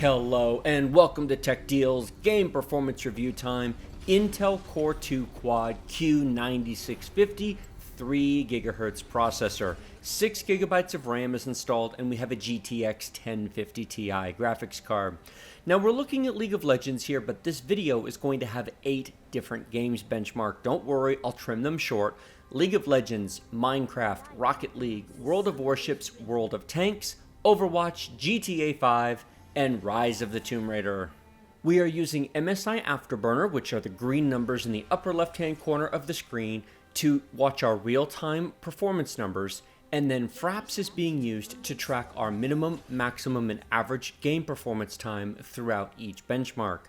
Hello and welcome to Tech Deals Game Performance Review Time. Intel Core 2 Quad Q9650 3 GHz processor. 6 GB of RAM is installed and we have a GTX 1050 Ti graphics card. Now we're looking at League of Legends here, but this video is going to have 8 different games benchmarked. Don't worry, I'll trim them short. League of Legends, Minecraft, Rocket League, World of Warships, World of Tanks, Overwatch, GTA 5, and Rise of the Tomb Raider. We are using MSI Afterburner, which are the green numbers in the upper left-hand corner of the screen, to watch our real-time performance numbers, and then Fraps is being used to track our minimum, maximum, and average game performance time throughout each benchmark.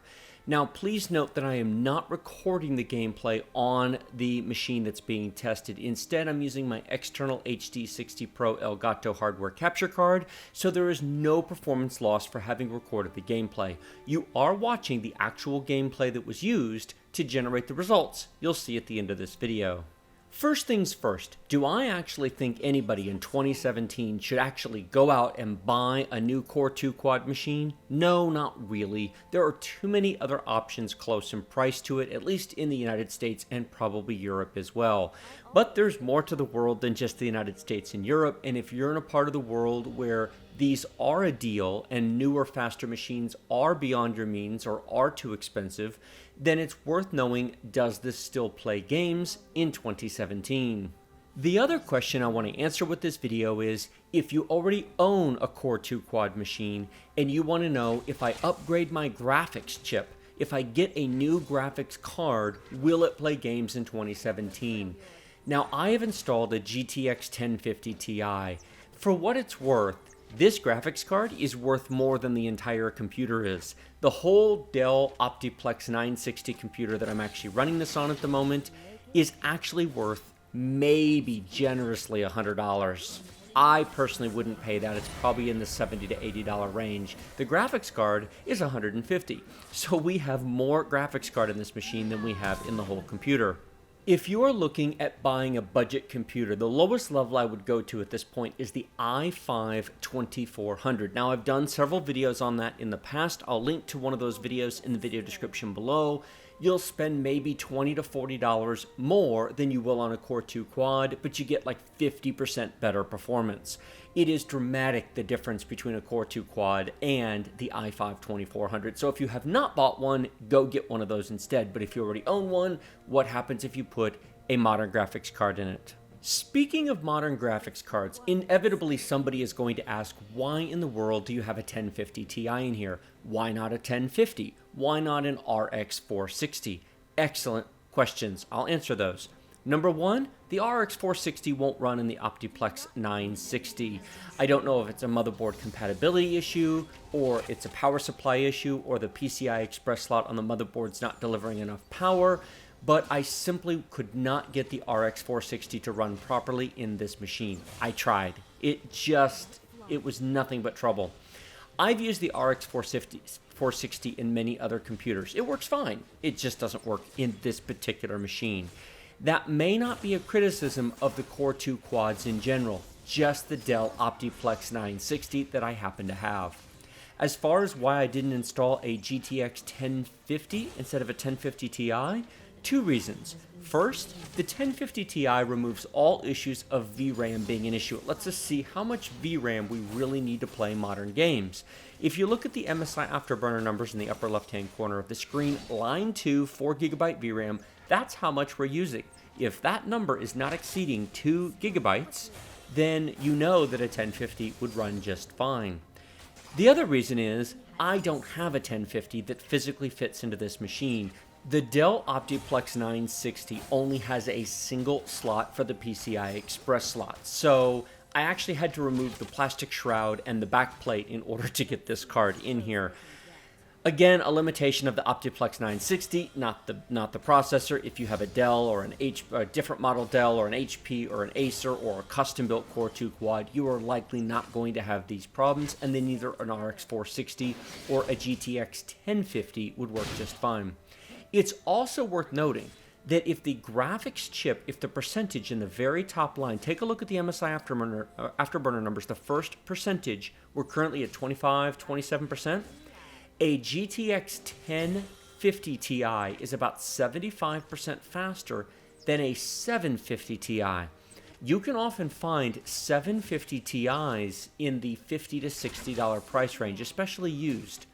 Now, please note that I am not recording the gameplay on the machine that's being tested. Instead, I'm using my external HD60 Pro Elgato hardware capture card, so there is no performance loss for having recorded the gameplay. You are watching the actual gameplay that was used to generate the results you'll see at the end of this video. First things first, do I actually think anybody in 2017 should actually go out and buy a new Core 2 Quad machine? No, not really. There are too many other options close in price to it, at least in the United States and probably Europe as well. But there's more to the world than just the United States and Europe, and if you're in a part of the world where these are a deal and newer, faster machines are beyond your means or are too expensive, then it's worth knowing, does this still play games in 2017? The other question I want to answer with this video is, if you already own a Core 2 Quad machine and you want to know, if I upgrade my graphics chip, if I get a new graphics card, will it play games in 2017? Now, I have installed a GTX 1050 Ti. For what it's worth, this graphics card is worth more than the entire computer is. The whole Dell Optiplex 960 computer that I'm actually running this on at the moment is actually worth maybe generously $100. I personally wouldn't pay that. It's probably in the $70 to $80 range. The graphics card is $150. So we have more graphics card in this machine than we have in the whole computer. If you are looking at buying a budget computer, the lowest level I would go to at this point is the i5 2400. Now, I've done several videos on that in the past. I'll link to one of those videos in the video description below. You'll spend maybe $20 to $40 more than you will on a Core 2 Quad, but you get like 50% better performance. It is dramatic, the difference between a Core 2 Quad and the i5 2400. So if you have not bought one, go get one of those instead. But if you already own one, what happens if you put a modern graphics card in it? Speaking of modern graphics cards, inevitably somebody is going to ask, why in the world do you have a 1050 Ti in here? Why not a 1050? Why not an RX 460? Excellent questions. I'll answer those. Number one, the RX 460 won't run in the Optiplex 960. I don't know if it's a motherboard compatibility issue, or it's a power supply issue, or the PCI Express slot on the motherboard's not delivering enough power, but I simply could not get the RX 460 to run properly in this machine. I tried. It was nothing but trouble. I've used the RX 460 in many other computers. It works fine. It just doesn't work in this particular machine. That may not be a criticism of the Core 2 Quads in general, just the Dell Optiplex 960 that I happen to have. As far as why I didn't install a GTX 1050 instead of a 1050 Ti, two reasons. First, the 1050 Ti removes all issues of VRAM being an issue. It lets us see how much VRAM we really need to play modern games. If you look at the MSI Afterburner numbers in the upper left-hand corner of the screen, line 2, 4 GB VRAM, that's how much we're using. If that number is not exceeding 2 gigabytes, then you know that a 1050 would run just fine. The other reason is I don't have a 1050 that physically fits into this machine. The Dell Optiplex 960 only has a single slot for the PCI Express slot, so I actually had to remove the plastic shroud and the back plate in order to get this card in here. Again, a limitation of the Optiplex 960, not the processor. If you have a Dell or a different model Dell or an HP or an Acer or a custom-built Core 2 Quad, you are likely not going to have these problems, and then either an RX 460 or a GTX 1050 would work just fine. It's also worth noting that if the graphics chip, if the percentage in the very top line, take a look at the MSI Afterburner numbers, the first percentage, we're currently at 25, 27%. A GTX 1050 Ti is about 75% faster than a 750 Ti. You can often find 750 Ti's in the $50 to $60 price range, especially used.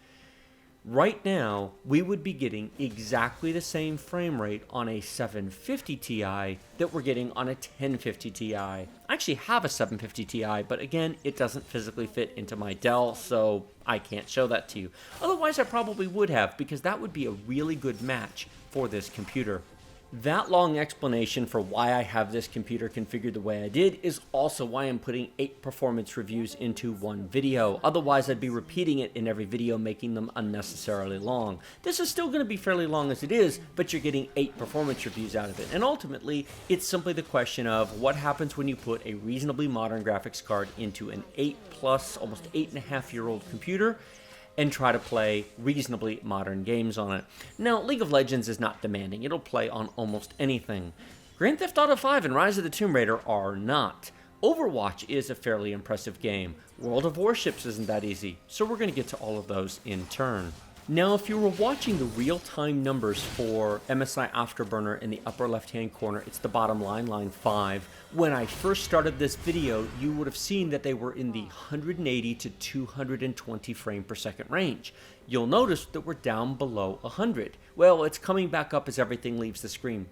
Right now, we would be getting exactly the same frame rate on a 750 Ti that we're getting on a 1050 Ti. I actually have a 750 Ti, but again, it doesn't physically fit into my Dell, so I can't show that to you. Otherwise, I probably would have, because that would be a really good match for this computer. That long explanation for why I have this computer configured the way I did is also why I'm putting 8 performance reviews into one video. Otherwise, I'd be repeating it in every video, making them unnecessarily long. This is still going to be fairly long as it is, but you're getting 8 performance reviews out of it. And ultimately, it's simply the question of what happens when you put a reasonably modern graphics card into an 8+, almost 8.5-year-old computer and try to play reasonably modern games on it. Now, League of Legends is not demanding. It'll play on almost anything. Grand Theft Auto 5 and Rise of the Tomb Raider are not. Overwatch is a fairly impressive game. World of Warships isn't that easy, so we're going to get to all of those in turn. Now, if you were watching the real-time numbers for MSI Afterburner in the upper left-hand corner, it's the bottom line, line 5. When I first started this video, you would have seen that they were in the 180 to 220 frame per second range. You'll notice that we're down below 100. Well, it's coming back up as everything leaves the screen.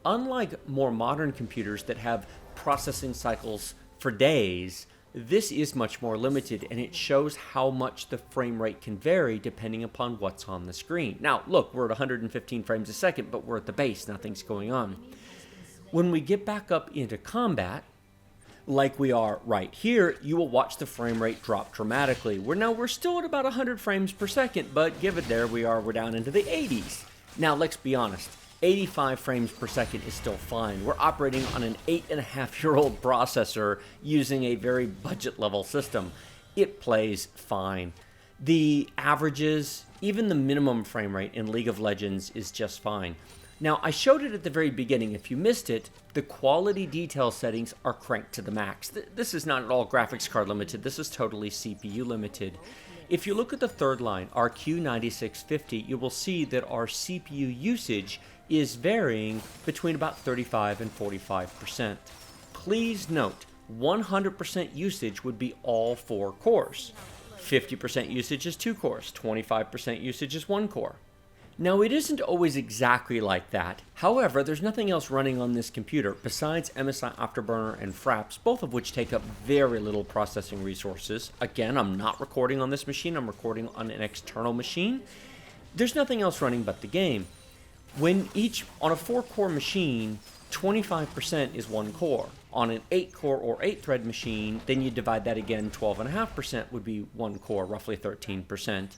Unlike more modern computers that have processing cycles for days, this is much more limited, and it shows how much the frame rate can vary depending upon what's on the screen. Now, look, we're at 115 frames a second, but we're at the base, nothing's going on. When we get back up into combat, like we are right here, you will watch the frame rate drop dramatically. We're still at about 100 frames per second, but give it there, we're down into the 80s. Now, let's be honest. 85 frames per second is still fine. We're operating on an 8.5-year-old processor using a very budget-level system. It plays fine. The averages, even the minimum frame rate in League of Legends is just fine. Now, I showed it at the very beginning. If you missed it, the quality detail settings are cranked to the max. This is not at all graphics card limited. This is totally CPU limited. If you look at the third line, our Q9650, you will see that our CPU usage is varying between about 35 and 45%. Please note, 100% usage would be all 4 cores. 50% usage is 2 cores. 25% usage is 1 core. Now, it isn't always exactly like that. However, there's nothing else running on this computer besides MSI Afterburner and Fraps, both of which take up very little processing resources. Again, I'm not recording on this machine. I'm recording on an external machine. There's nothing else running but the game. On a 4-core machine, 25% is 1 core. On an 8-core or 8-thread machine, then you divide that again, 12.5% would be 1 core, roughly 13%.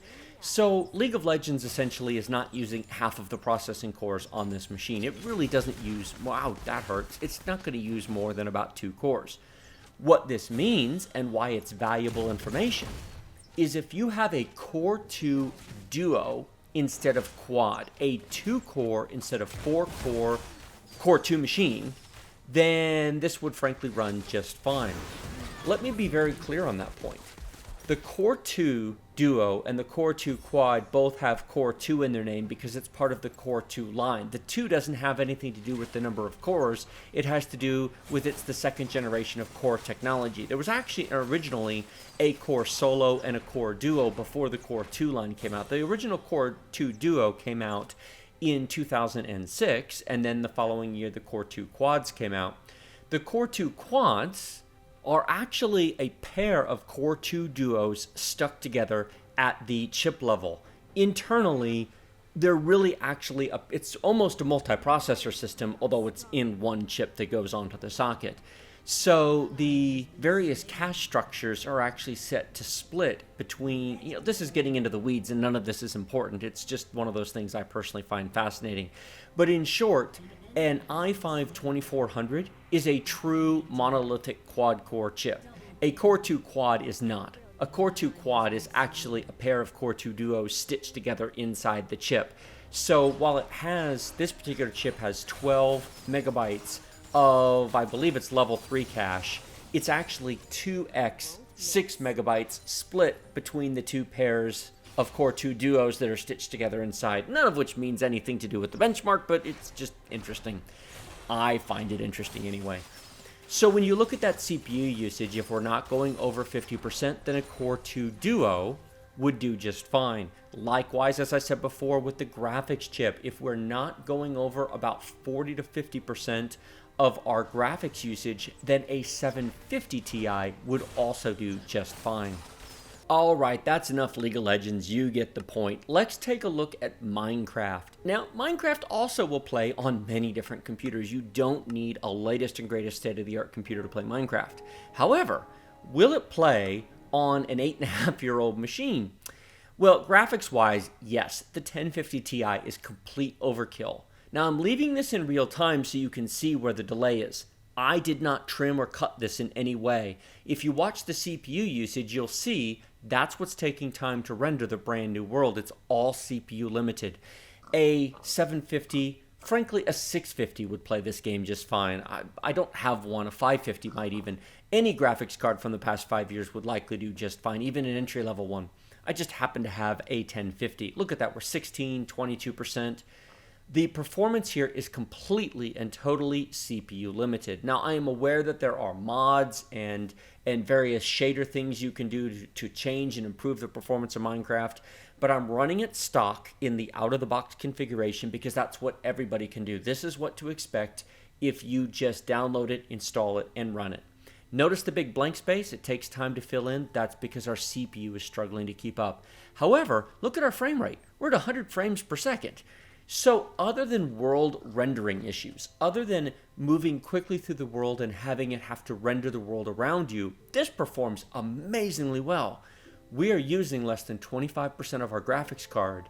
So League of Legends essentially is not using half of the processing cores on this machine. It really doesn't use, wow, that hurts. It's not going to use more than about 2 cores. What this means, and why it's valuable information, is if you have a Core 2 Duo instead of Quad, a 2-core instead of 4-core Core 2 machine, then this would frankly run just fine. Let me be very clear on that point. The Core 2 Duo and the Core 2 Quad both have Core 2 in their name because it's part of the Core 2 line. The 2 doesn't have anything to do with the number of cores. It has to do with it's the second generation of core technology. There was actually originally a Core Solo and a Core Duo before the Core 2 line came out. The original Core 2 Duo came out in 2006, and then the following year the Core 2 Quads came out. The Core 2 Quads are actually a pair of Core 2 Duos stuck together at the chip level. Internally, they're really actually, it's almost a multiprocessor system, although it's in one chip that goes onto the socket. So the various cache structures are actually set to split between, this is getting into the weeds and none of this is important. It's just one of those things I personally find fascinating. But in short, an i5-2400 is a true monolithic quad-core chip. A Core 2 Quad is not. A Core 2 Quad is actually a pair of Core 2 Duos stitched together inside the chip. So while this particular chip has 12 megabytes of, I believe it's level 3 cache, it's actually 2x 6 megabytes split between the two pairs of Core 2 Duos that are stitched together inside, none of which means anything to do with the benchmark, but it's just interesting. I find it interesting anyway. So when you look at that CPU usage, if we're not going over 50%, then a Core 2 Duo would do just fine. Likewise, as I said before, with the graphics chip, if we're not going over about 40 to 50% of our graphics usage, then a 750 Ti would also do just fine. All right, that's enough League of Legends. You get the point. Let's take a look at Minecraft. Now, Minecraft also will play on many different computers. You don't need a latest and greatest state-of-the-art computer to play Minecraft. However, will it play on an 8.5-year-old machine? Well, graphics-wise, yes, the 1050 Ti is complete overkill. Now, I'm leaving this in real time so you can see where the delay is. I did not trim or cut this in any way. If you watch the CPU usage, you'll see that's what's taking time to render the brand new world. It's all CPU limited. A 750, frankly, a 650 would play this game just fine. I don't have one. A 550 might even. Any graphics card from the past 5 years would likely do just fine, even an entry-level one. I just happen to have a 1050. Look at that. We're 16, 22%. The performance here is completely and totally CPU limited. Now, I am aware that there are mods and various shader things you can do to change and improve the performance of Minecraft, but I'm running it stock in the out-of-the-box configuration because that's what everybody can do. This is what to expect if you just download it, install it, and run it. Notice the big blank space? It takes time to fill in. That's because our CPU is struggling to keep up. However, look at our frame rate. We're at 100 frames per second. So other than world rendering issues, other than moving quickly through the world and having it have to render the world around you, this performs amazingly well. We are using less than 25% of our graphics card.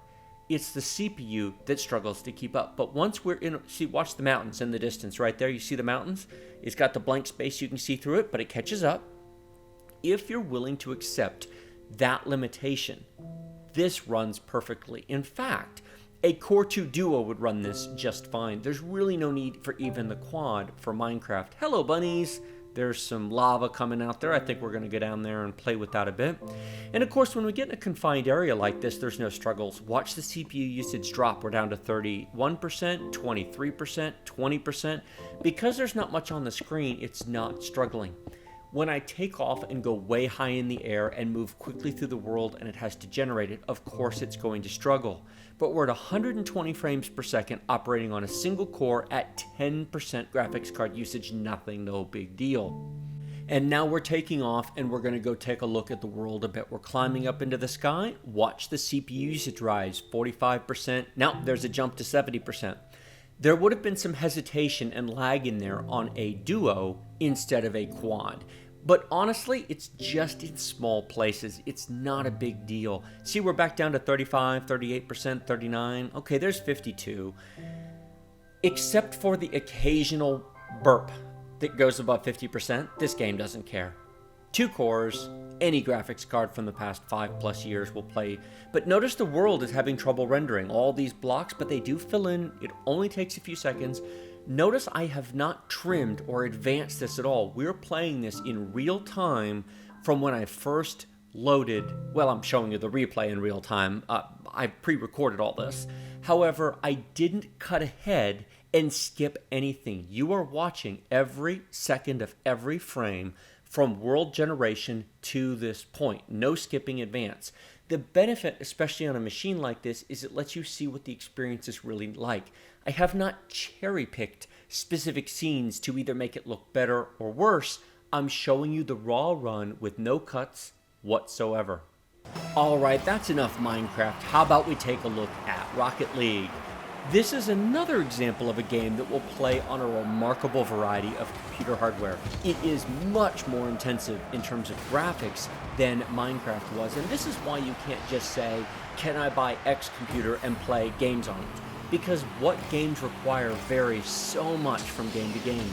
It's the CPU that struggles to keep up. But once we're in, see, watch the mountains in the distance right there. You see the mountains? It's got the blank space. You can see through it, but it catches up. If you're willing to accept that limitation, this runs perfectly. In fact, a Core 2 Duo would run this just fine. There's really no need for even the quad for Minecraft. Hello, bunnies. There's some lava coming out there. I think we're going to go down there and play with that a bit. And of course, when we get in a confined area like this, there's no struggles. Watch the CPU usage drop. We're down to 31%, 23%, 20%. Because there's not much on the screen, it's not struggling. When I take off and go way high in the air and move quickly through the world and it has to generate it, of course it's going to struggle. But we're at 120 frames per second operating on a single core at 10% graphics card usage, nothing, no big deal. And now we're taking off and we're going to go take a look at the world a bit. We're climbing up into the sky. Watch the CPU usage rise, 45%. Now there's a jump to 70%. There would have been some hesitation and lag in there on a Duo instead of a quad. But honestly, it's just in small places. It's not a big deal. See, we're back down to 35, 38%, 39. Okay, there's 52. Except for the occasional burp that goes above 50%, this game doesn't care. 2 cores, any graphics card from the past 5+ years will play. But notice the world is having trouble rendering all these blocks, but they do fill in. It only takes a few seconds. Notice I have not trimmed or advanced this at all. We're playing this in real time from when I first loaded. Well, I'm showing you the replay in real time. I pre-recorded all this. However, I didn't cut ahead and skip anything. You are watching every second of every frame from world generation to this point. No skipping advance. The benefit, especially on a machine like this, is it lets you see what the experience is really like. I have not cherry-picked specific scenes to either make it look better or worse. I'm showing you the raw run with no cuts whatsoever. All right, that's enough Minecraft. How about we take a look at Rocket League? This is another example of a game that will play on a remarkable variety of computer hardware. It is much more intensive in terms of graphics than Minecraft was, and this is why you can't just say, can I buy X computer and play games on it? Because what games require varies so much from game to game.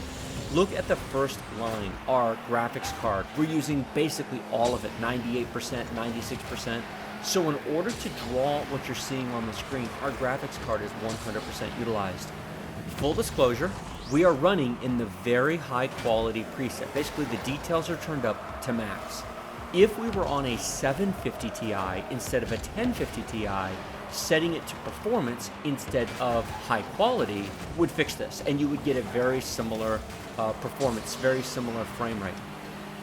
Look at the first line, our graphics card. We're using basically all of it, 98%, 96%. So in order to draw what you're seeing on the screen, our graphics card is 100% utilized. Full disclosure, we are running in the very high quality preset. Basically, the details are turned up to max. If we were on a 750 Ti instead of a 1050 Ti, setting it to performance instead of high quality would fix this, and you would get a very similar performance, very similar frame rate.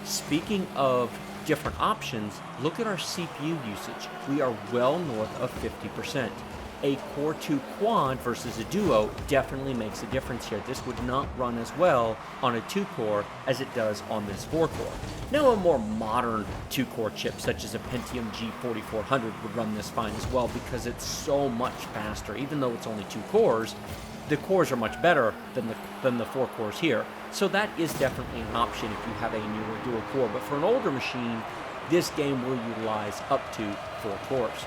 Speaking of different options, look at our CPU usage. We are well north of 50%. A Core 2 Quad versus a Duo definitely makes a difference here. This would not run as well on a 2-core as it does on this 4-core. Now, a more modern 2-core chip, such as a Pentium G4400, would run this fine as well because it's so much faster. Even though it's only 2 cores, the cores are much better than the 4 cores here. So that is definitely an option if you have a newer dual core. But for an older machine, this game will utilize up to 4 cores.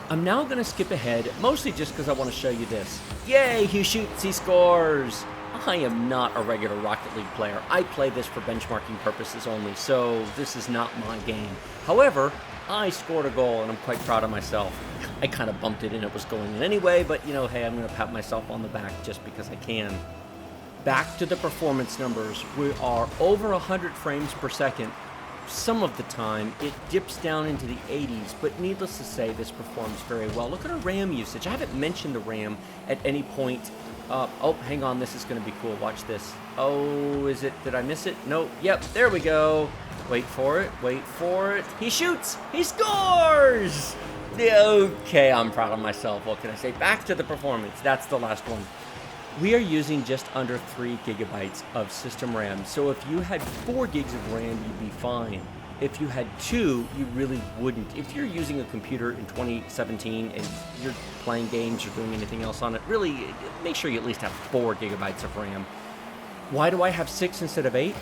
I'm now going to skip ahead, mostly just because I want to show you this. Yay, he shoots, he scores! I am not a regular Rocket League player. I play this for benchmarking purposes only, so this is not my game. However, I scored a goal, and I'm quite proud of myself. I kind of bumped it in, it was going in anyway, but you know, hey, I'm going to pat myself on the back just because I can. Back to the performance numbers. We are over 100 frames per second. Some of the time, it dips down into the 80s, but needless to say, this performs very well. Look at our RAM usage. I haven't mentioned the RAM at any point. Oh, hang on, this is going to be cool. Watch this. Oh, is it? Did I miss it? No. Yep, there we go. Wait for it. Wait for it. He shoots. He scores! Okay, I'm proud of myself. What can I say? Back to the performance. That's the last one. We are using just under 3 gigabytes of system RAM, so if you had 4 gigs of RAM, you'd be fine. If you had 2, you really wouldn't. If you're using a computer in 2017 and you're playing games or doing anything else on it, really make sure you at least have 4 gigabytes of RAM. Why do I have 6 instead of 8?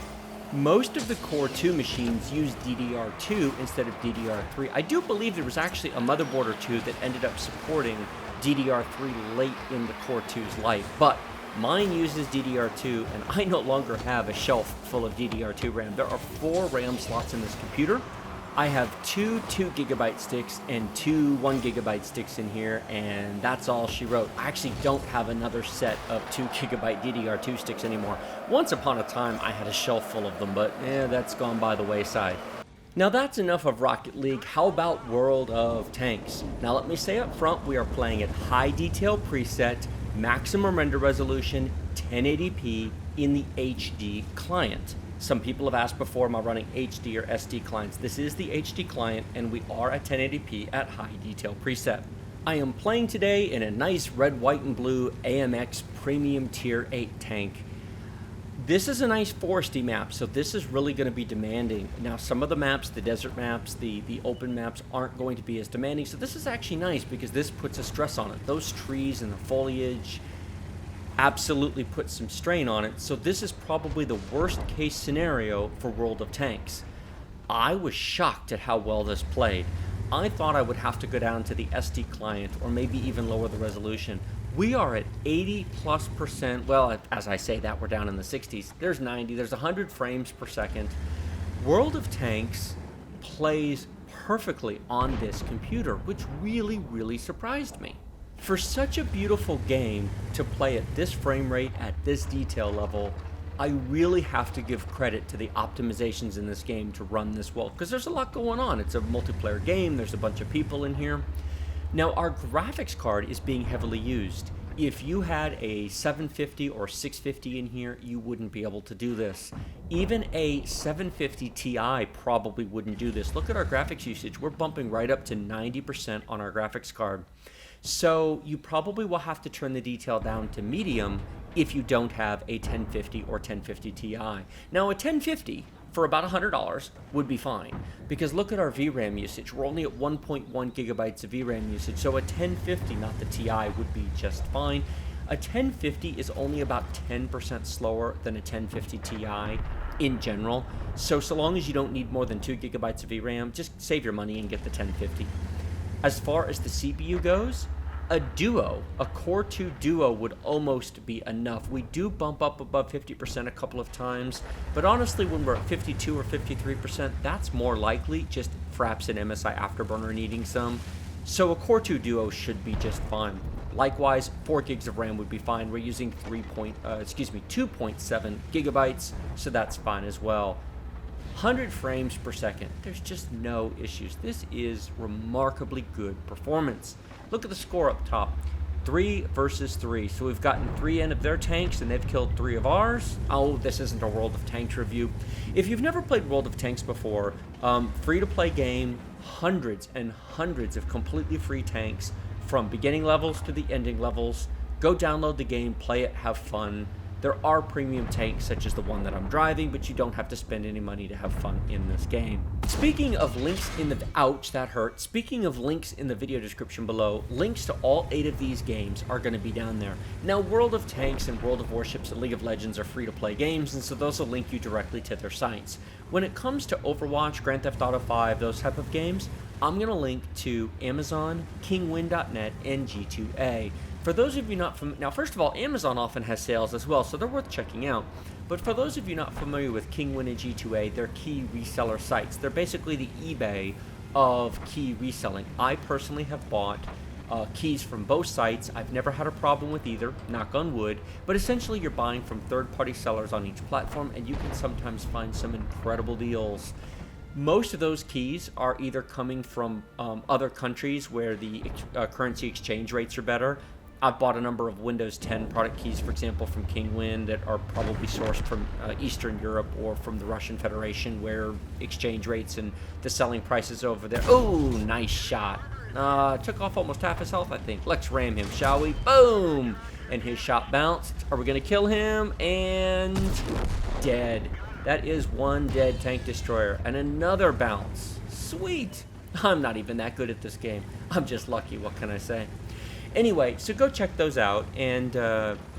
Most of the Core 2 machines use DDR2 instead of DDR3. I do believe there was actually a motherboard or two that ended up supporting DDR3 late in the Core 2's life, but mine uses DDR2 and I no longer have a shelf full of DDR2 RAM. There are 4 RAM slots in this computer. I have 2 2GB sticks and 2 1GB sticks in here, and that's all she wrote. I actually don't have another set of 2GB DDR2 sticks anymore. Once upon a time I had a shelf full of them, but that's gone by the wayside. Now that's enough of Rocket League. How about World of Tanks? Now let me say up front, we are playing at high detail preset, maximum render resolution, 1080p in the HD client. Some people have asked before, am I running HD or SD clients? This is the HD client, and we are at 1080p at high detail preset. I am playing today in a nice red, white, and blue AMX Premium Tier 8 tank. This is a nice foresty map, so this is really going to be demanding. Now, some of the maps, the desert maps, the open maps, aren't going to be as demanding, so this is actually nice because this puts a stress on it. Those trees and the foliage absolutely put some strain on it, so this is probably the worst case scenario for World of Tanks. I was shocked at how well this played. I thought I would have to go down to the SD client or maybe even lower the resolution. We are at 80+%. Well, as I say that, we're down in the 60s. There's 90, there's 100 frames per second. World of Tanks plays perfectly on this computer, which really, really surprised me. For such a beautiful game to play at this frame rate, at this detail level, I really have to give credit to the optimizations in this game to run this well, because there's a lot going on. It's a multiplayer game, there's a bunch of people in here. Now, our graphics card is being heavily used. If you had a 750 or 650 in here, you wouldn't be able to do this. Even a 750 Ti probably wouldn't do this. Look at our graphics usage. We're bumping right up to 90% on our graphics card. So you probably will have to turn the detail down to medium if you don't have a 1050 or 1050 Ti. Now, a 1050 for about $100 would be fine, because look at our VRAM usage. We're only at 1.1 gigabytes of VRAM usage, so a 1050, not the Ti, would be just fine. A 1050 is only about 10% slower than a 1050 Ti in general, so long as you don't need more than 2 gigabytes of VRAM, just save your money and get the 1050. As far as the CPU goes, a Duo, a Core 2 Duo would almost be enough. We do bump up above 50% a couple of times, but honestly, when we're at 52 or 53%, that's more likely just Fraps and MSI Afterburner needing some. So a Core 2 Duo should be just fine. Likewise, 4 gigs of RAM would be fine. We're using 2.7 gigabytes, so that's fine as well. 100 frames per second. There's just no issues. This is remarkably good performance. Look at the score up top. 3 versus 3. So we've gotten 3 in of their tanks and they've killed 3 of ours. Oh, this isn't a World of Tanks review. If you've never played World of Tanks before, free-to-play game, hundreds and hundreds of completely free tanks from beginning levels to the ending levels. Go download the game, play it, have fun. There are premium tanks such as the one that I'm driving, but you don't have to spend any money to have fun in this game. Speaking of links in the ouch, that hurt. Speaking of links in the video description below, links to all 8 of these games are going to be down there. Now, World of Tanks and World of Warships and League of Legends are free-to-play games, and so those will link you directly to their sites. When it comes to Overwatch, Grand Theft Auto 5, those type of games, I'm going to link to Amazon, Kingwin.net, and G2A. For those of you not familiar, now first of all, Amazon often has sales as well, so they're worth checking out. But for those of you not familiar with Kingwin and G2A, they're key reseller sites. They're basically the eBay of key reselling. I personally have bought keys from both sites. I've never had a problem with either, knock on wood, but essentially you're buying from third-party sellers on each platform, and you can sometimes find some incredible deals. Most of those keys are either coming from other countries where the currency exchange rates are better. I've bought a number of Windows 10 product keys, for example, from Kingwin that are probably sourced from Eastern Europe or from the Russian Federation, where exchange rates and the selling prices over there. Oh, nice shot. Took off almost half his health, I think. Let's ram him, shall we? Boom! And his shot bounced. Are we going to kill him? And dead. That is one dead tank destroyer. And another bounce. Sweet. I'm not even that good at this game. I'm just lucky. What can I say? Anyway, so go check those out, and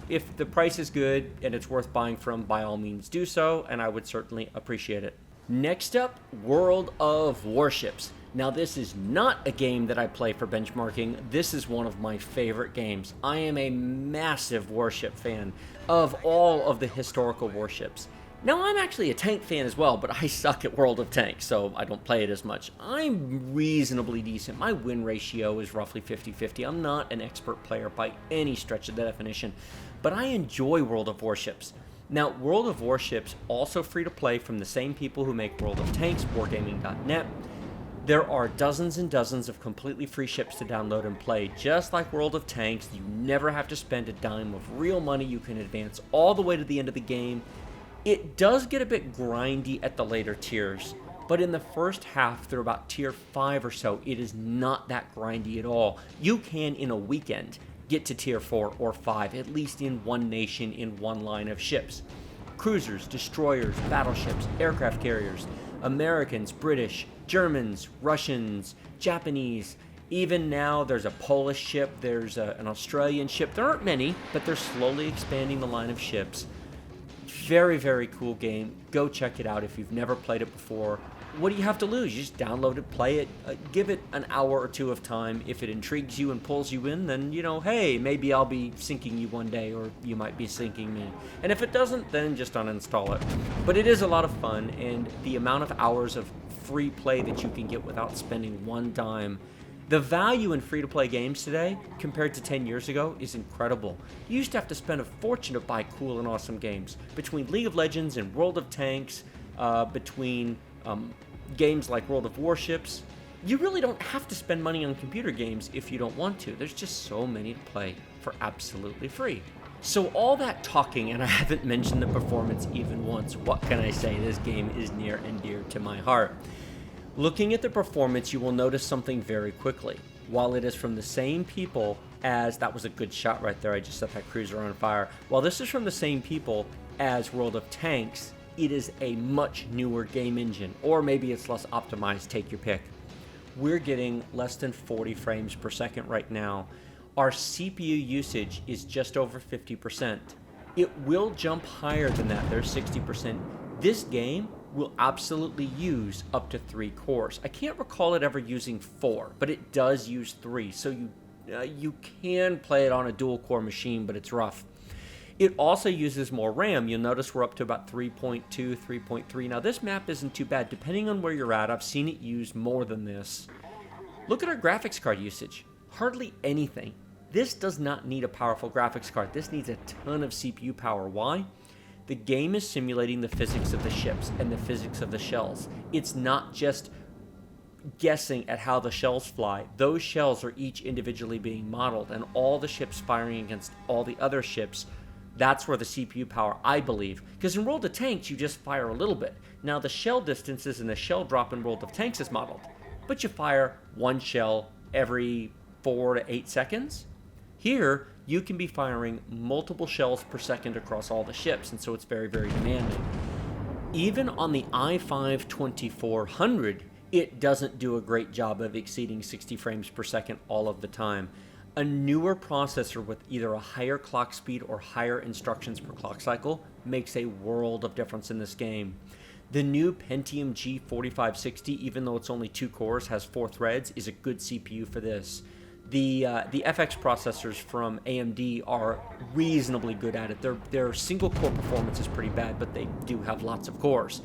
if the price is good and it's worth buying from, by all means do so, and I would certainly appreciate it. Next up, World of Warships. Now, this is not a game that I play for benchmarking. This is one of my favorite games. I am a massive warship fan of all of the historical warships. Now, I'm actually a tank fan as well, but I suck at World of Tanks, so I don't play it as much. I'm reasonably decent. My win ratio is roughly 50-50. I'm not an expert player by any stretch of the definition, but I enjoy World of Warships. Now, World of Warships, also free to play from the same people who make World of Tanks, wargaming.net. There are dozens and dozens of completely free ships to download and play. Just like World of Tanks, you never have to spend a dime of real money. You can advance all the way to the end of the game. It does get a bit grindy at the later tiers, but in the first half, through about tier 5 or so, it is not that grindy at all. You can, in a weekend, get to tier 4 or 5, at least in one nation, in one line of ships. Cruisers, destroyers, battleships, aircraft carriers, Americans, British, Germans, Russians, Japanese. Even now, there's a Polish ship, there's an Australian ship. There aren't many, but they're slowly expanding the line of ships. Very, very cool game. Go check it out if you've never played it before. What do you have to lose? You just download it, play it, give it an hour or two of time. If it intrigues you and pulls you in, then, you know, hey, maybe I'll be sinking you one day, or you might be sinking me. And if it doesn't, then just uninstall it. But it is a lot of fun, and the amount of hours of free play that you can get without spending one dime. The value in free-to-play games today, compared to 10 years ago, is incredible. You used to have to spend a fortune to buy cool and awesome games. Between League of Legends and World of Tanks, between games like World of Warships, you really don't have to spend money on computer games if you don't want to. There's just so many to play for absolutely free. So all that talking, and I haven't mentioned the performance even once. What can I say? This game is near and dear to my heart. Looking at the performance, you will notice something very quickly. While it is from the same people as, that was a good shot right there, I just set that cruiser on fire. While this is from the same people as World of Tanks, it is a much newer game engine, or maybe it's less optimized, take your pick. We're getting less than 40 frames per second right now. Our CPU usage is just over 50%. It will jump higher than that, there's 60%. This game will absolutely use up to 3 cores. I can't recall it ever using 4, but it does use 3, so you can play it on a dual core machine, but it's rough. It also uses more RAM. You'll notice we're up to about 3.2, 3.3. Now this map isn't too bad. Depending on where you're at, I've seen it use more than this. Look at our graphics card usage. Hardly anything. This does not need a powerful graphics card. This needs a ton of CPU power. Why? The game is simulating the physics of the ships and the physics of the shells. It's not just guessing at how the shells fly. Those shells are each individually being modeled, and all the ships firing against all the other ships. That's where the CPU power, I believe, because in World of Tanks you just fire a little bit. Now the shell distances and the shell drop in World of Tanks is modeled, but you fire one shell every 4 to 8 seconds. Here you can be firing multiple shells per second across all the ships, and so it's very, very demanding. Even on the i5 2400, it doesn't do a great job of exceeding 60 frames per second all of the time. A newer processor with either a higher clock speed or higher instructions per clock cycle makes a world of difference in this game. The new Pentium G4560, even though it's only 2 cores, has 4 threads, is a good CPU for this. The FX processors from AMD are reasonably good at it. Their single core performance is pretty bad, but they do have lots of cores.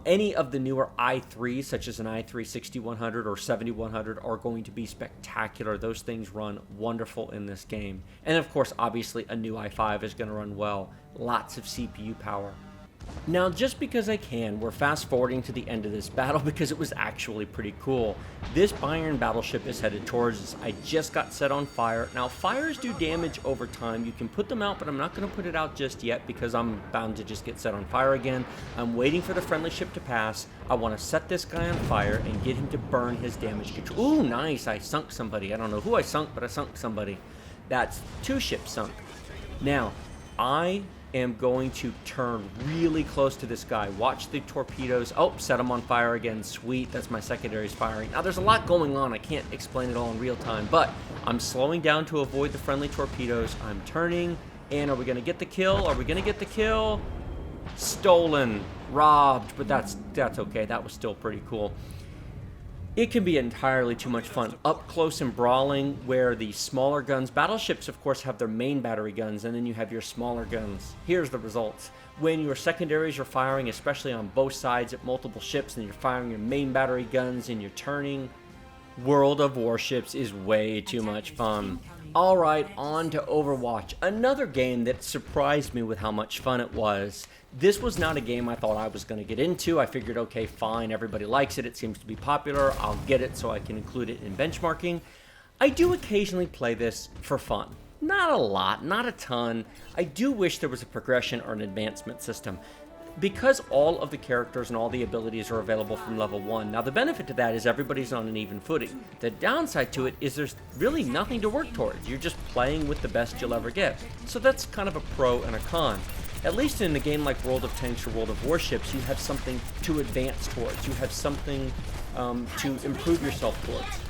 Any of the newer i3s, such as an i3 6100 or 7100, are going to be spectacular. Those things run wonderful in this game. And of course, obviously, a new i5 is going to run well. Lots of CPU power. Now, just because I can, we're fast forwarding to the end of this battle because it was actually pretty cool. This Bayern battleship is headed towards us. I just got set on fire. Now, fires do damage over time. You can put them out, but I'm not going to put it out just yet because I'm bound to just get set on fire again. I'm waiting for the friendly ship to pass. I want to set this guy on fire and get him to burn his damage control. Ooh, nice. I sunk somebody. I don't know who I sunk, but I sunk somebody. That's 2 ships sunk. Now, I am going to turn really close to this guy. Watch the torpedoes. Oh, set him on fire again. Sweet. That's my secondaries firing. Now, there's a lot going on. I can't explain it all in real time, but I'm slowing down to avoid the friendly torpedoes. I'm turning, and are we going to get the kill? Are we going to get the kill? Stolen. Robbed, but that's okay. That was still pretty cool. It can be entirely too much fun. Up close and brawling, where the smaller guns, battleships of course have their main battery guns, and then you have your smaller guns. Here's the results. When your secondaries are firing, especially on both sides at multiple ships, and you're firing your main battery guns and you're turning, World of Warships is way too much fun. Alright, on to Overwatch, another game that surprised me with how much fun it was. This was not a game I thought I was going to get into. I figured, okay, fine, everybody likes it, it seems to be popular, I'll get it so I can include it in benchmarking. I do occasionally play this for fun. Not a lot, not a ton. I do wish there was a progression or an advancement system. Because all of the characters and all the abilities are available from level 1, now the benefit to that is everybody's on an even footing. The downside to it is there's really nothing to work towards. You're just playing with the best you'll ever get. So that's kind of a pro and a con. At least in a game like World of Tanks or World of Warships, you have something to advance towards. You have something to improve yourself towards.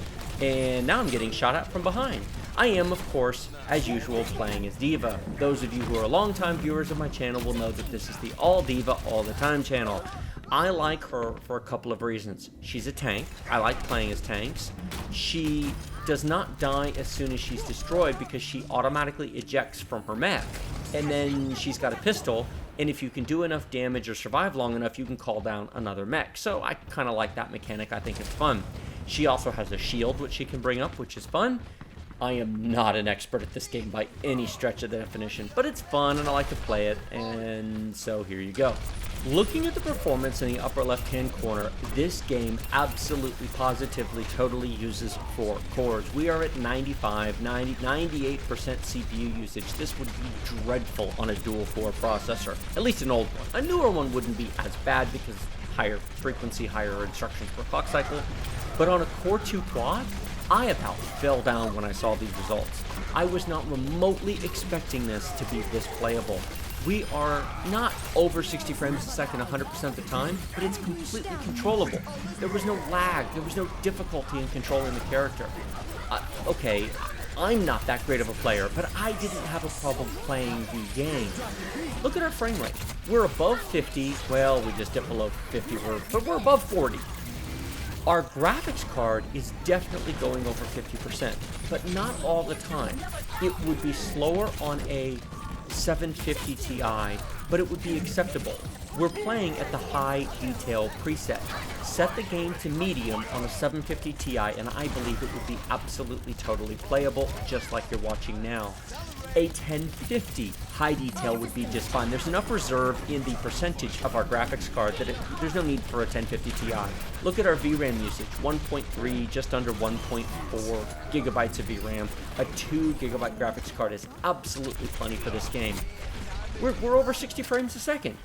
And now I'm getting shot at from behind. I am, of course, as usual, playing as D.Va. Those of you who are longtime viewers of my channel will know that this is the All D.Va All the Time channel. I like her for a couple of reasons. She's a tank. I like playing as tanks. She does not die as soon as she's destroyed because she automatically ejects from her mech. And then she's got a pistol, and if you can do enough damage or survive long enough, you can call down another mech. So I kind of like that mechanic. I think it's fun. She also has a shield which she can bring up, which is fun. I am not an expert at this game by any stretch of the definition, but it's fun and I like to play it, and so here you go. Looking at the performance in the upper left-hand corner, this game absolutely, positively, totally uses 4 cores. We are at 98% CPU usage. This would be dreadful on a dual-core processor, at least an old one. A newer one wouldn't be as bad because higher frequency, higher instructions per clock cycle, but on a Core 2 quad, I about fell down when I saw these results. I was not remotely expecting this to be this playable. We are not over 60 frames a second 100% of the time, but it's completely controllable. There was no lag, there was no difficulty in controlling the character. Okay, I'm not that great of a player, but I didn't have a problem playing the game. Look at our frame rate. We're above 50, well, we just dipped below 50, but we're above 40. Our graphics card is definitely going over 50%, but not all the time. It would be slower on a 750 Ti but it would be acceptable. We're playing at the high detail preset. Set the game to medium on a 750 Ti and I believe it would be absolutely totally playable, just like you're watching now. A 1050 high detail would be just fine. There's enough reserve in the percentage of our graphics card that there's no need for a 1050 Ti. Look at our VRAM usage, 1.3, just under 1.4 gigabytes of VRAM. A 2 gigabyte graphics card is absolutely plenty for this game. We're over 60 frames a second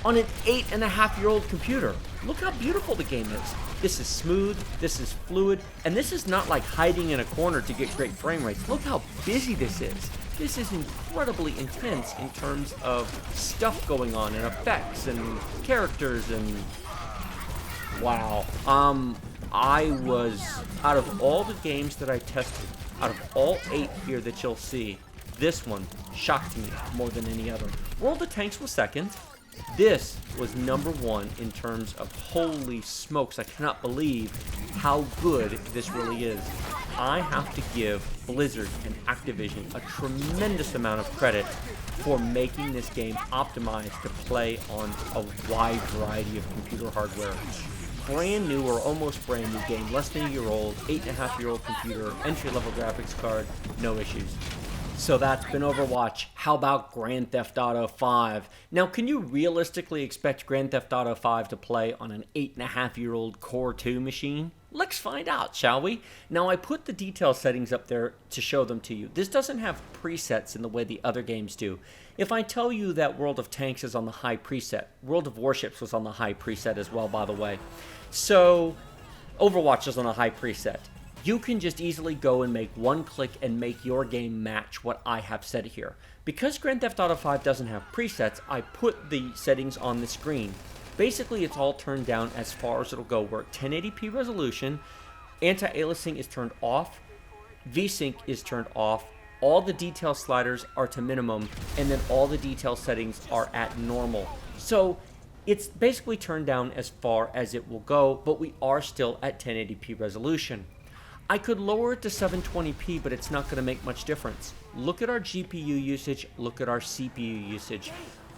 on an 8.5-year-old computer. Look how beautiful the game is. This is smooth, this is fluid, and this is not like hiding in a corner to get great frame rates. Look how busy this is. This is incredibly intense in terms of stuff going on and effects and characters and wow. I was, out of all the games that I tested, out of all 8 here that you'll see, this one shocked me more than any other. World of Tanks was second. This was number 1 in terms of holy smokes, I cannot believe how good this really is. I have to give Blizzard and Activision a tremendous amount of credit for making this game optimized to play on a wide variety of computer hardware. Brand new or almost brand new game, less than a year old, 8.5-year-old computer, entry-level graphics card, no issues. So that's been Overwatch. How about Grand Theft Auto 5? Now, can you realistically expect Grand Theft Auto 5 to play on an 8.5-year-old Core 2 machine? Let's find out, shall we? Now, I put the detail settings up there to show them to you. This doesn't have presets in the way the other games do. If I tell you that World of Tanks is on the high preset, World of Warships was on the high preset as well, by the way. So, Overwatch is on a high preset. You can just easily go and make one click and make your game match what I have set here. Because Grand Theft Auto 5 doesn't have presets, I put the settings on the screen. Basically, it's all turned down as far as it'll go. We're at 1080p resolution, anti-aliasing is turned off, VSync is turned off, all the detail sliders are to minimum, and then all the detail settings are at normal. So it's basically turned down as far as it will go, but we are still at 1080p resolution. I could lower it to 720p, but it's not going to make much difference. Look at our GPU usage, look at our CPU usage.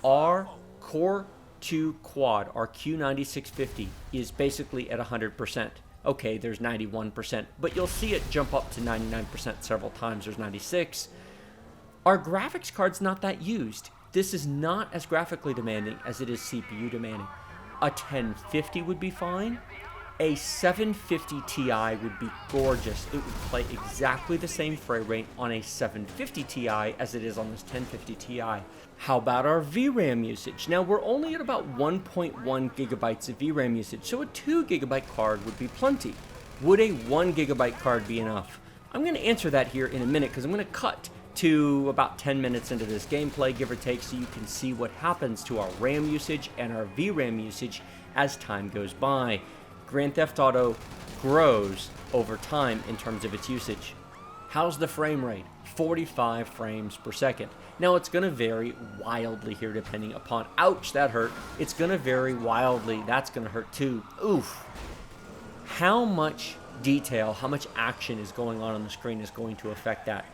Our Core 2 Quad, our Q9650, is basically at 100%. Okay, there's 91%, but you'll see it jump up to 99% several times. There's 96. Our graphics card's not that used. This is not as graphically demanding as it is CPU demanding. A 1050 would be fine. A 750 Ti would be gorgeous. It would play exactly the same frame rate on a 750 Ti as it is on this 1050 Ti. How about our VRAM usage? Now, we're only at about 1.1 gigabytes of VRAM usage, so a 2 gigabyte card would be plenty. Would a 1 gigabyte card be enough? I'm going to answer that here in a minute because I'm going to cut to about 10 minutes into this gameplay, give or take, so you can see what happens to our RAM usage and our VRAM usage as time goes by. Grand Theft Auto grows over time in terms of its usage. How's the frame rate? 45 frames per second. Now, it's going to vary wildly here depending upon... Ouch, that hurt. It's going to vary wildly. That's going to hurt too. Oof. How much detail, how much action is going on the screen is going to affect that.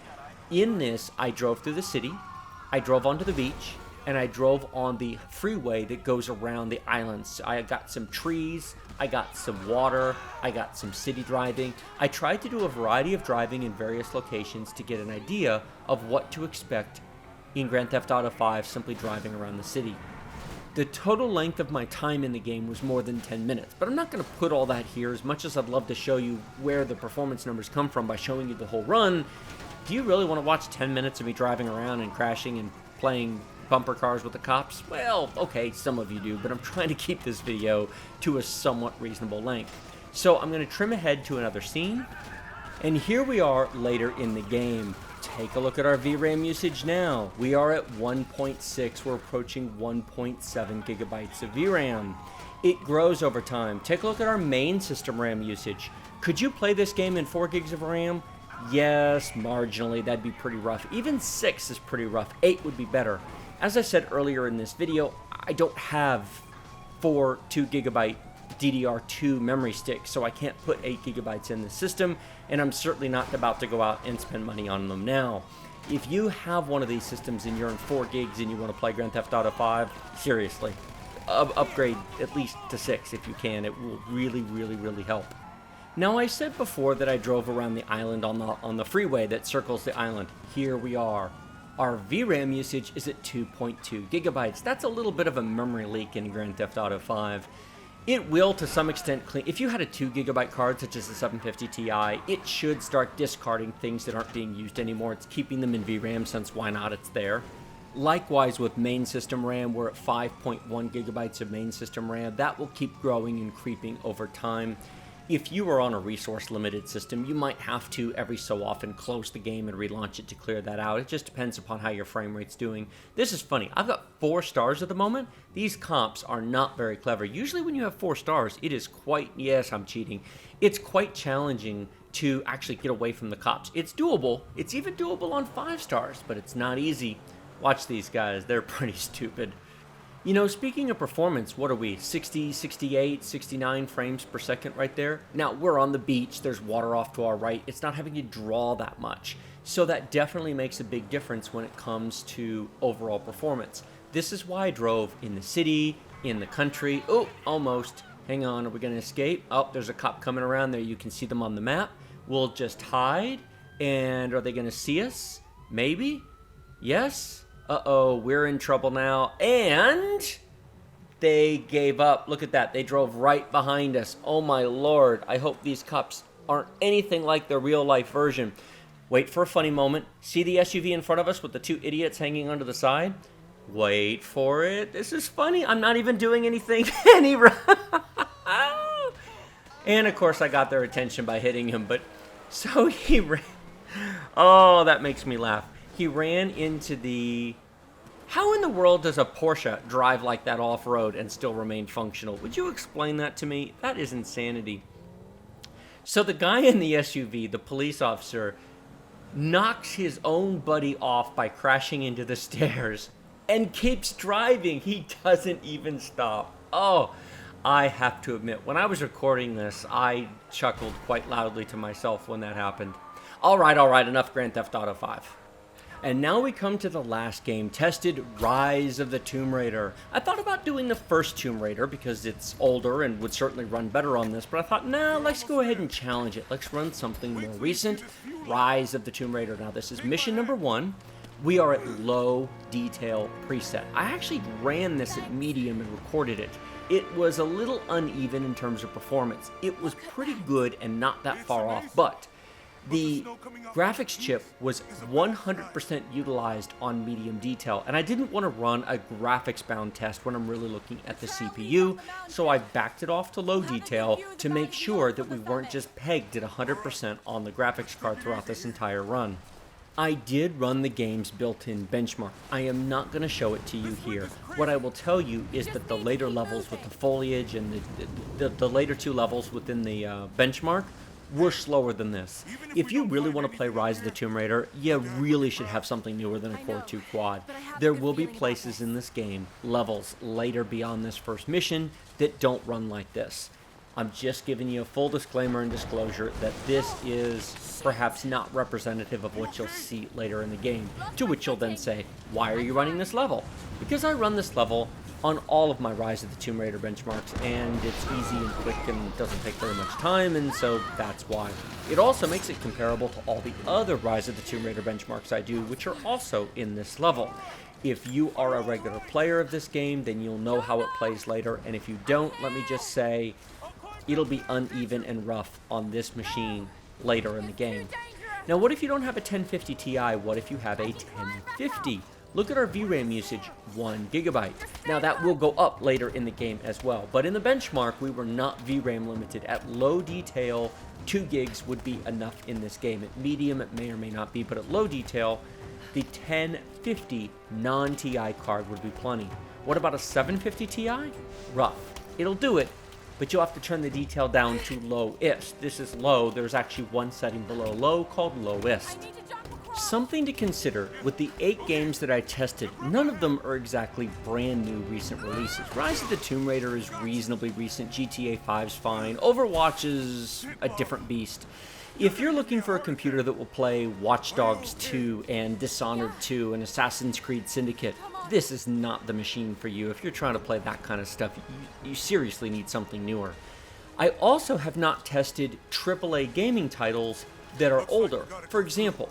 In this, I drove through the city, I drove onto the beach, and I drove on the freeway that goes around the islands. I got some trees, I got some water, I got some city driving. I tried to do a variety of driving in various locations to get an idea of what to expect in Grand Theft Auto 5 simply driving around the city. The total length of my time in the game was more than 10 minutes, but I'm not going to put all that here. As much as I'd love to show you where the performance numbers come from by showing you the whole run, do you really want to watch 10 minutes of me driving around and crashing and playing bumper cars with the cops? Well, okay, some of you do, but I'm trying to keep this video to a somewhat reasonable length. So I'm going to trim ahead to another scene, and here we are later in the game. Take a look at our VRAM usage now. We are at 1.6, we're approaching 1.7 gigabytes of VRAM. It grows over time. Take a look at our main system RAM usage. Could you play this game in 4 gigs of RAM? Yes, marginally, that'd be pretty rough. Even 6 is pretty rough. 8 would be better. As I said earlier in this video, I don't have 4 2 gigabyte DDR2 memory stick, so I can't put 8 gigabytes in the system, and I'm certainly not about to go out and spend money on them now. If you have one of these systems and you're in 4 gigs and you want to play Grand Theft Auto 5, seriously, upgrade at least to 6 if you can. It will really, really, really help. Now, I said before that I drove around the island on the freeway that circles the island. Here we are. Our VRAM usage is at 2.2 gigabytes. That's a little bit of a memory leak in Grand Theft Auto 5. It will, to some extent, clean. If you had a 2 gigabyte card, such as the 750 Ti, it should start discarding things that aren't being used anymore. It's keeping them in VRAM, since why not? It's there. Likewise, with main system RAM, we're at 5.1 gigabytes of main system RAM. That will keep growing and creeping over time. If you are on a resource-limited system, you might have to, every so often, close the game and relaunch it to clear that out. It just depends upon how your frame rate's doing. This is funny. I've got 4 stars at the moment. These comps are not very clever. Usually when you have 4 stars, it is quite, yes, I'm cheating. It's quite challenging to actually get away from the cops. It's doable. It's even doable on 5 stars, but it's not easy. Watch these guys. They're pretty stupid. You know, speaking of performance, what are we? 60, 68, 69 frames per second right there? Now, we're on the beach. There's water off to our right. It's not having to draw that much. So that definitely makes a big difference when it comes to overall performance. This is why I drove in the city, in the country. Oh, almost. Hang on. Are we going to escape? Oh, there's a cop coming around there. You can see them on the map. We'll just hide. And are they going to see us? Maybe? Yes? Uh-oh, we're in trouble now. And they gave up. Look at that. They drove right behind us. Oh, my Lord. I hope these cops aren't anything like their real-life version. Wait for a funny moment. See the SUV in front of us with the 2 idiots hanging onto the side? Wait for it. This is funny. I'm not even doing anything. And, of course, I got their attention by hitting him. But so he ran. Oh, that makes me laugh. He ran into the... How in the world does a Porsche drive like that off-road and still remain functional? Would you explain that to me? That is insanity. So the guy in the SUV, the police officer, knocks his own buddy off by crashing into the stairs and keeps driving. He doesn't even stop. Oh, I have to admit, when I was recording this, I chuckled quite loudly to myself when that happened. All right, enough Grand Theft Auto 5. And now we come to the last game tested, Rise of the Tomb Raider. I thought about doing the first Tomb Raider because it's older and would certainly run better on this, but I thought, nah, let's go ahead and challenge it. Let's run something more recent, Rise of the Tomb Raider. Now this is mission number 1. We are at low detail preset. I actually ran this at medium and recorded it. It was a little uneven in terms of performance. It was pretty good and not that far off, but the graphics chip was 100% utilized on medium detail, and I didn't want to run a graphics-bound test when I'm really looking at the CPU, so I backed it off to low detail to make sure that we weren't just pegged at 100% on the graphics card throughout this entire run. I did run the game's built-in benchmark. I am not going to show it to you here. What I will tell you is that the later levels with the foliage and the later 2 levels within the benchmark were slower than this. If you really want to play Rise of the Tomb Raider, you really should have something newer than a Core 2 quad. There will be places in this game, levels later beyond this first mission, that don't run like this. I'm just giving you a full disclaimer and disclosure that this is perhaps not representative of what you'll see later in the game, to which you'll then say, why are you running this level? Because I run this level on all of my Rise of the Tomb Raider benchmarks, and it's easy and quick and doesn't take very much time, and so that's why. It also makes it comparable to all the other Rise of the Tomb Raider benchmarks I do, which are also in this level. If you are a regular player of this game, then you'll know how it plays later, and if you don't, let me just say, it'll be uneven and rough on this machine later in the game. Now, what if you don't have a 1050 Ti? What if you have a 1050? Look at our VRAM usage, 1 gigabyte. Now that will go up later in the game as well, but in the benchmark, we were not VRAM limited. At low detail, 2 gigs would be enough in this game. At medium, it may or may not be, but at low detail, the 1050 non-Ti card would be plenty. What about a 750 Ti? Rough. It'll do it, but you'll have to turn the detail down to lowest. This is low. There's actually one setting below low called lowest. Something to consider, with the 8 games that I tested, none of them are exactly brand new recent releases. Rise of the Tomb Raider is reasonably recent, GTA 5's fine, Overwatch is a different beast. If you're looking for a computer that will play Watch Dogs 2 and Dishonored 2 and Assassin's Creed Syndicate, this is not the machine for you. If you're trying to play that kind of stuff, you seriously need something newer. I also have not tested AAA gaming titles that are older. For example,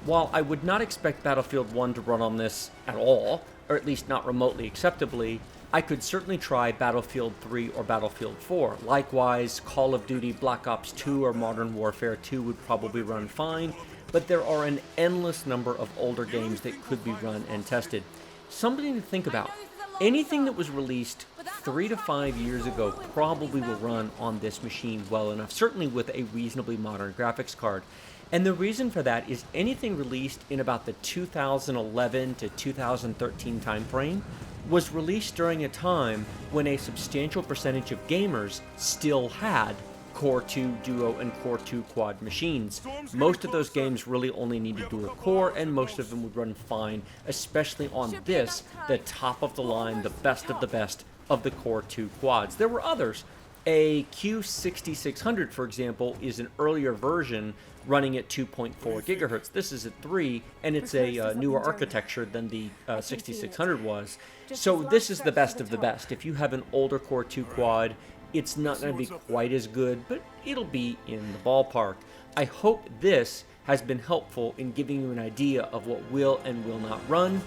while I would not expect Battlefield 1 to run on this at all, or at least not remotely acceptably, I could certainly try Battlefield 3 or Battlefield 4. Likewise, Call of Duty Black Ops 2 or Modern Warfare 2 would probably run fine, but there are an endless number of older games that could be run and tested. Something to think about. Anything that was released 3 to 5 years ago probably will run on this machine well enough, certainly with a reasonably modern graphics card. And the reason for that is anything released in about the 2011 to 2013 timeframe was released during a time when a substantial percentage of gamers still had Core 2 Duo and Core 2 Quad machines. Most of those games really only needed dual core, and most of them would run fine, especially on this, the top of the line, the best of the Core 2 Quads. There were others. A Q6600, for example, is an earlier version running at 2.4 gigahertz. This is at 3, and it's a newer architecture than the 6600 was. So this is the best of the best. If you have an older Core 2 Quad, it's not going to be quite as good, but it'll be in the ballpark. I hope this has been helpful in giving you an idea of what will and will not run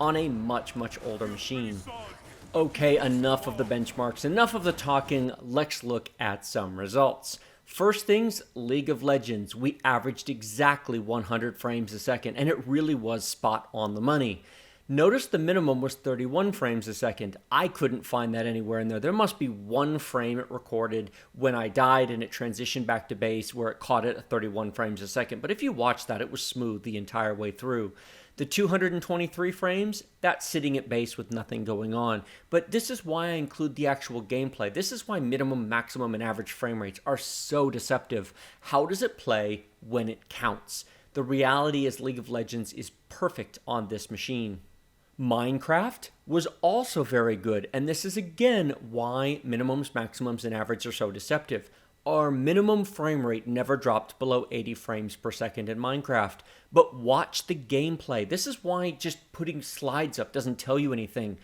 on a much, much older machine. Okay, enough of the benchmarks, enough of the talking. Let's look at some results. First things, League of Legends. We averaged exactly 100 frames a second, and it really was spot on the money. Notice the minimum was 31 frames a second. I couldn't find that anywhere in there. There must be one frame it recorded when I died and it transitioned back to base where it caught it at 31 frames a second. But if you watch that, it was smooth the entire way through. The 223 frames, that's sitting at base with nothing going on. But this is why I include the actual gameplay. This is why minimum, maximum, and average frame rates are so deceptive. How does it play when it counts? The reality is League of Legends is perfect on this machine. Minecraft was also very good, and this is again why minimums, maximums, and average are so deceptive. Our minimum frame rate never dropped below 80 frames per second in Minecraft, but watch the gameplay. This is why just putting slides up doesn't tell you anything.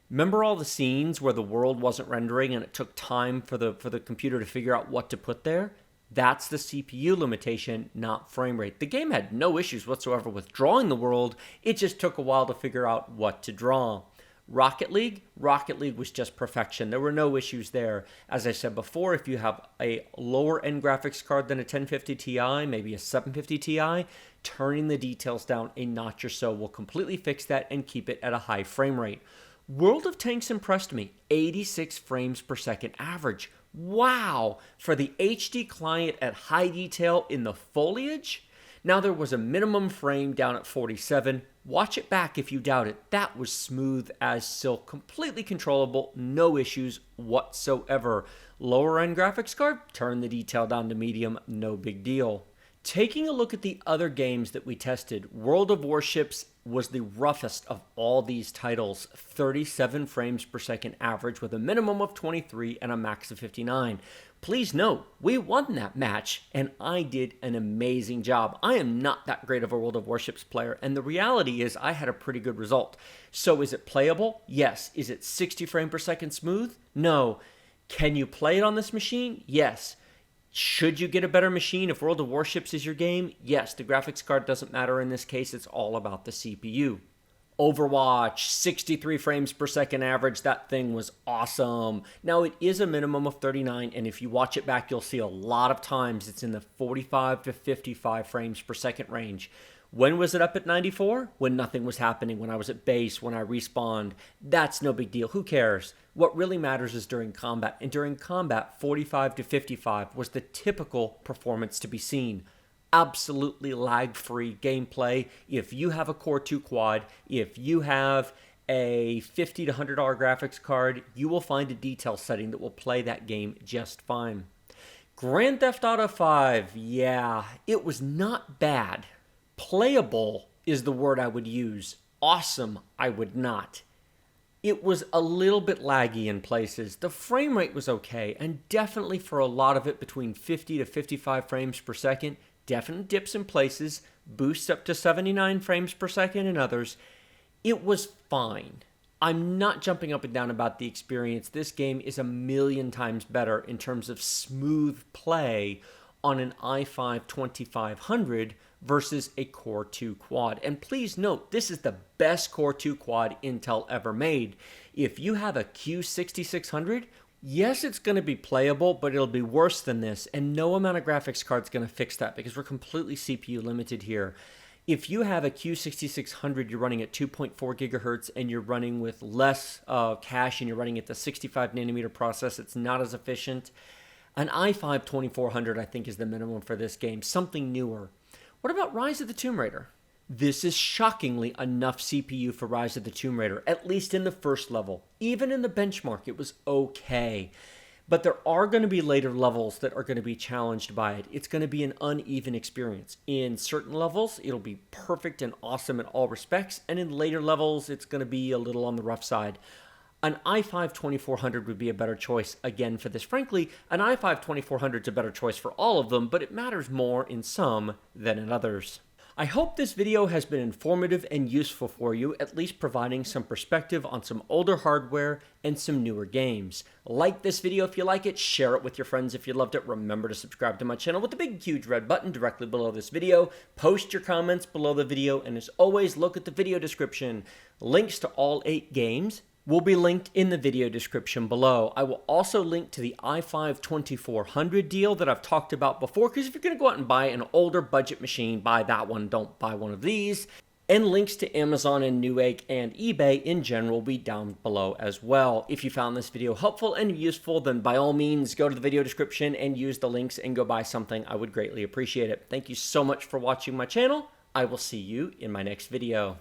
Remember all the scenes where the world wasn't rendering and it took time for the computer to figure out what to put there? That's the CPU limitation, not frame rate. The game had no issues whatsoever with drawing the world. It just took a while to figure out what to draw. Rocket League was just perfection. There were no issues there. As I said before, if you have a lower end graphics card than a 1050 Ti, maybe a 750 Ti, turning the details down a notch or so will completely fix that and keep it at a high frame rate. World of Tanks impressed me. 86 frames per second average. Wow! For the HD client at high detail in the foliage? Now there was a minimum frame down at 47. Watch it back if you doubt it. That was smooth as silk, completely controllable, no issues whatsoever. Lower end graphics card, turn the detail down to medium, no big deal. Taking a look at the other games that we tested, World of Warships was the roughest of all these titles, 37 frames per second average with a minimum of 23 and a max of 59. Please note, we won that match, and I did an amazing job. I am not that great of a World of Warships player, and the reality is I had a pretty good result. So is it playable? Yes. Is it 60 frames per second smooth? No. Can you play it on this machine? Yes. Should you get a better machine if World of Warships is your game? Yes, the graphics card doesn't matter in this case. It's all about the CPU. Overwatch, 63 frames per second average. That thing was awesome. Now, it is a minimum of 39, and if you watch it back, you'll see a lot of times it's in the 45 to 55 frames per second range. When was it up at 94? When nothing was happening, when I was at base, when I respawned. That's no big deal. Who cares? What really matters is during combat. And during combat, 45 to 55 was the typical performance to be seen. Absolutely lag-free gameplay. If you have a Core 2 Quad, if you have a $50 to $100 graphics card, you will find a detail setting that will play that game just fine. Grand Theft Auto 5, yeah, it was not bad. Playable is the word I would use. Awesome, I would not. It was a little bit laggy in places. The frame rate was okay, and definitely for a lot of it between 50 to 55 frames per second. Definite dips in places, boosts up to 79 frames per second in others. It was fine. I'm not jumping up and down about the experience. This game is a million times better in terms of smooth play on an i5 2500 versus a Core 2 quad. And please note, this is the best Core 2 quad Intel ever made. If you have a Q6600, yes, it's going to be playable, but it'll be worse than this, and no amount of graphics card's going to fix that because we're completely CPU limited here. If you have a Q6600, you're running at 2.4 gigahertz and you're running with less cache and you're running at the 65 nanometer process, it's not as efficient. An i5 2400, I think, is the minimum for this game, something newer. What about Rise of the Tomb Raider? This is shockingly enough CPU for Rise of the Tomb Raider, at least in the first level. Even in the benchmark, it was okay. But there are going to be later levels that are going to be challenged by it. It's going to be an uneven experience. In certain levels, it'll be perfect and awesome in all respects, and in later levels, it's going to be a little on the rough side. An i5 2400 would be a better choice again for this. Frankly, an i5 2400 is a better choice for all of them, but it matters more in some than in others. I hope this video has been informative and useful for you, at least providing some perspective on some older hardware and some newer games. Like this video if you like it, share it with your friends if you loved it. Remember to subscribe to my channel with the big huge red button directly below this video. Post your comments below the video, and as always, look at the video description. Links to all 8 games will be linked in the video description below. I will also link to the i5 2400 deal that I've talked about before, because if you're going to go out and buy an older budget machine, buy that one, don't buy one of these. And links to Amazon and Newegg and eBay in general will be down below as well. If you found this video helpful and useful, then by all means go to the video description and use the links and go buy something. I would greatly appreciate it. Thank you so much for watching my channel. I will see you in my next video.